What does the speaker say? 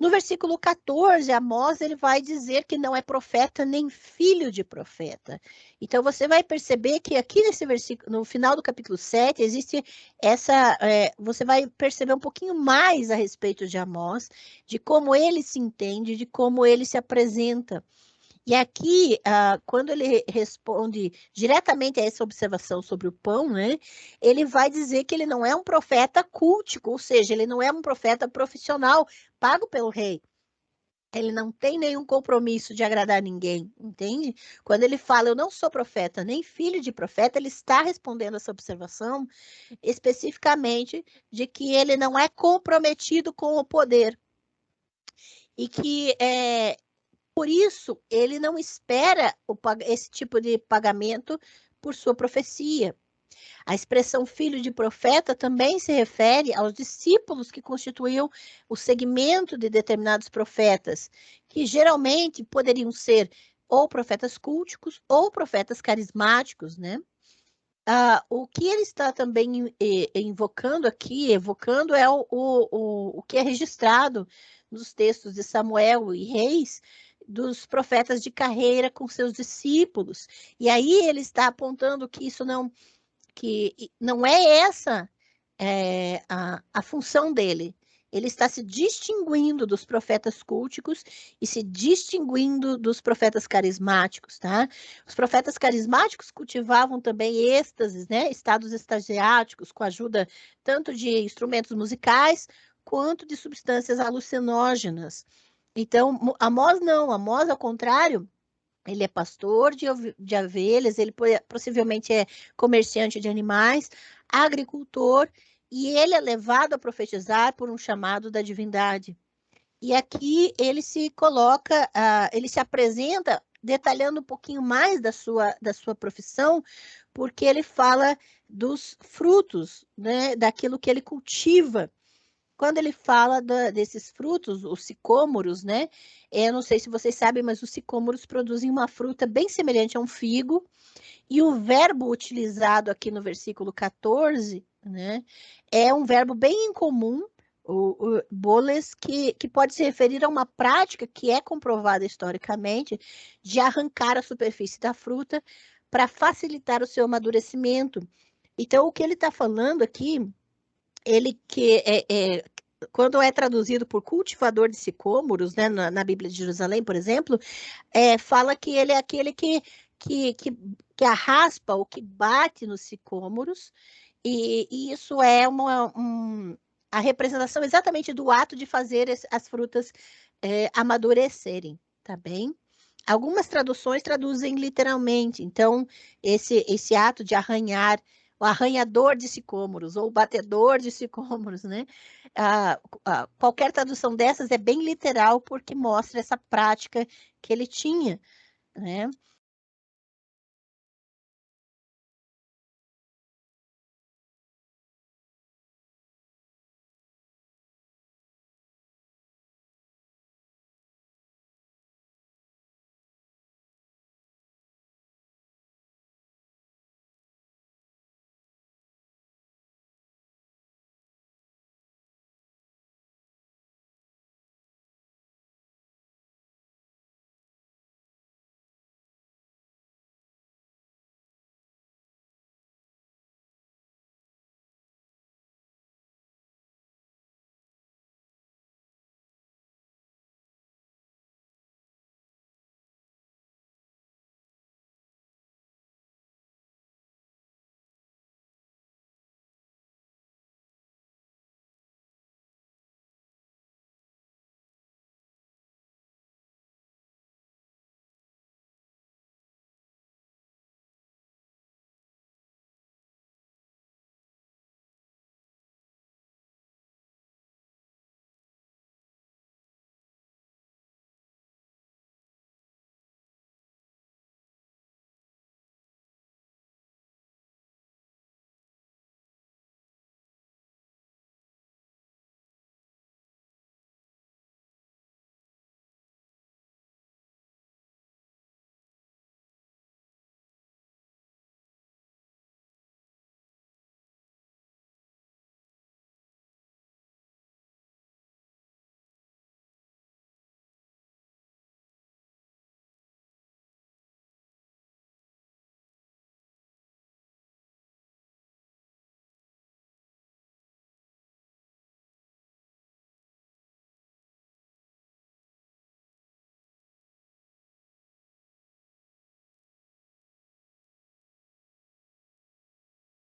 No versículo 14, Amós ele vai dizer que não é profeta nem filho de profeta. Então você vai perceber que aqui nesse versículo, no final do capítulo 7, existe essa, você vai perceber um pouquinho mais a respeito de Amós, de como ele se entende, de como ele se apresenta. E aqui, quando ele responde diretamente a essa observação sobre o pão, né, ele vai dizer que ele não é um profeta cultico, ou seja, ele não é um profeta profissional pago pelo rei. Ele não tem nenhum compromisso de agradar ninguém, entende? Quando ele fala, eu não sou profeta, nem filho de profeta, ele está respondendo essa observação especificamente de que ele não é comprometido com o poder. E que por isso, ele não espera esse tipo de pagamento por sua profecia. A expressão filho de profeta também se refere aos discípulos que constituíam o segmento de determinados profetas, que geralmente poderiam ser ou profetas culticos ou profetas carismáticos, né? O que ele está também invocando aqui, evocando é o que é registrado nos textos de Samuel e Reis, dos profetas de carreira com seus discípulos. E aí ele está apontando que isso não, que não é essa a função dele. Ele está se distinguindo dos profetas culticos e se distinguindo dos profetas carismáticos, tá? Os profetas carismáticos cultivavam também êxtases, né? Estados extasiáticos, com a ajuda tanto de instrumentos musicais quanto de substâncias alucinógenas. Então, Amós não, Amós, ao contrário, ele é pastor de ovelhas, ele possivelmente é comerciante de animais, agricultor, e ele é levado a profetizar por um chamado da divindade. E aqui ele se coloca, ele se apresenta detalhando um pouquinho mais da sua profissão, porque ele fala dos frutos, né, daquilo que ele cultiva. Quando ele fala desses frutos, os sicômoros, né? Eu não sei se vocês sabem, mas os sicômoros produzem uma fruta bem semelhante a um figo. E o verbo utilizado aqui no versículo 14, né? É um verbo bem incomum, o boles, que pode se referir a uma prática que é comprovada historicamente de arrancar a superfície da fruta para facilitar o seu amadurecimento. Então, o que ele está falando aqui ele que quando é traduzido por cultivador de sicômoros, né, na Bíblia de Jerusalém, por exemplo, fala que ele é aquele que arraspa ou que bate nos sicômoros, e isso é a representação exatamente do ato de fazer as frutas amadurecerem, tá bem? Algumas traduções traduzem literalmente, então, esse ato de arranhar, o arranhador de sicômoros, ou o batedor de sicômoros, né? Qualquer tradução dessas é bem literal, porque mostra essa prática que ele tinha, né?